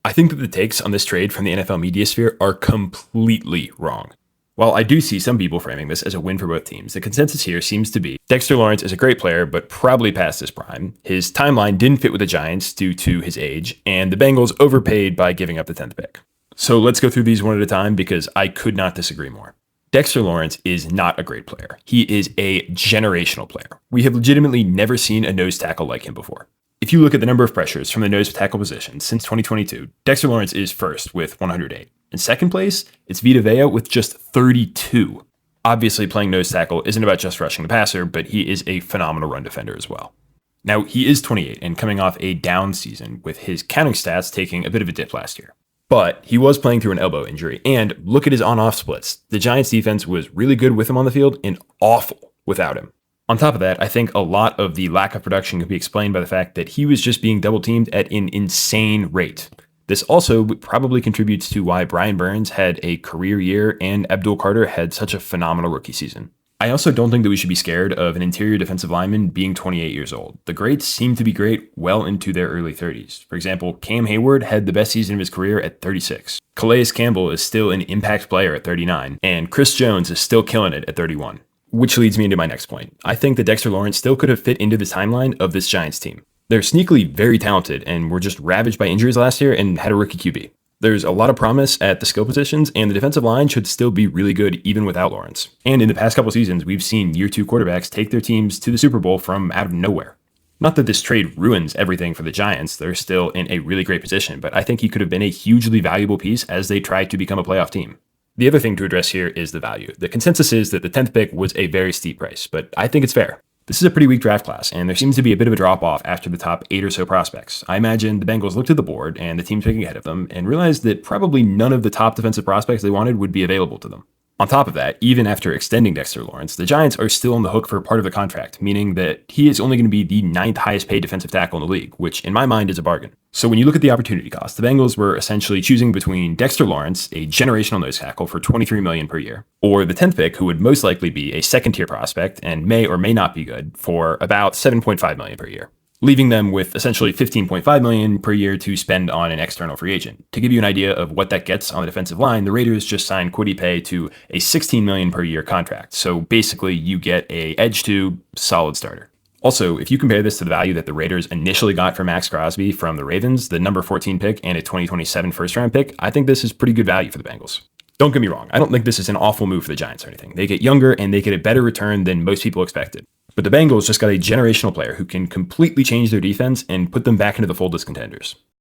I think that the takes on this trade from the NFL media sphere are completely wrong. While I do see some people framing this as a win for both teams, the consensus here seems to be Dexter Lawrence is a great player, but probably past his prime. His timeline didn't fit with the Giants due to his age, and the Bengals overpaid by giving up the 10th pick. So let's go through these one at a time because I could not disagree more. Dexter Lawrence is not a great player. He is a generational player. We have legitimately never seen a nose tackle like him before. If you look at the number of pressures from the nose tackle position since 2022, Dexter Lawrence is first with 108. In second place, it's Vita Vea with just 32. Obviously, playing nose tackle isn't about just rushing the passer, but he is a phenomenal run defender as well. Now, he is 28 and coming off a down season with his counting stats taking a bit of a dip last year. But he was playing through an elbow injury, and look at his on-off splits. The Giants defense was really good with him on the field and awful without him. On top of that, I think a lot of the lack of production can be explained by the fact that he was just being double-teamed at an insane rate. This also probably contributes to why Brian Burns had a career year and Abdul Carter had such a phenomenal rookie season. I also don't think that we should be scared of an interior defensive lineman being 28 years old. The greats seem to be great well into their early 30s. For example, Cam Hayward had the best season of his career at 36. Calais Campbell is still an impact player at 39, and Chris Jones is still killing it at 31. Which leads me into my next point. I think that Dexter Lawrence still could have fit into the timeline of this Giants team. They're sneakily very talented and were just ravaged by injuries last year and had a rookie QB. There's a lot of promise at the skill positions, and the defensive line should still be really good even without Lawrence. And in the past couple seasons, we've seen year two quarterbacks take their teams to the Super Bowl from out of nowhere. Not that this trade ruins everything for the Giants, they're still in a really great position, but I think he could have been a hugely valuable piece as they try to become a playoff team. The other thing to address here is the value. The consensus is that the 10th pick was a very steep price, but I think it's fair. This is a pretty weak draft class, and there seems to be a bit of a drop-off after the top 8 or so prospects. I imagine the Bengals looked at the board and the teams picking ahead of them and realized that probably none of the top defensive prospects they wanted would be available to them. On top of that, even after extending Dexter Lawrence, the Giants are still on the hook for part of the contract, meaning that he is only going to be the 9th highest paid defensive tackle in the league, which in my mind is a bargain. So when you look at the opportunity cost, the Bengals were essentially choosing between Dexter Lawrence, a generational nose tackle for $23 million per year, or the 10th pick, who would most likely be a second-tier prospect and may or may not be good, for about $7.5 million per year, leaving them with essentially $15.5 million per year to spend on an external free agent. To give you an idea of what that gets on the defensive line, the Raiders just signed Kwity Paye to a $16 million per year contract. So basically you get a edge to solid starter. Also, if you compare this to the value that the Raiders initially got for Max Crosby from the Ravens, the number 14 pick and a 2027 first-round pick, I think this is pretty good value for the Bengals. Don't get me wrong, I don't think this is an awful move for the Giants or anything. They get younger and they get a better return than most people expected. But the Bengals just got a generational player who can completely change their defense and put them back into the fold as contenders.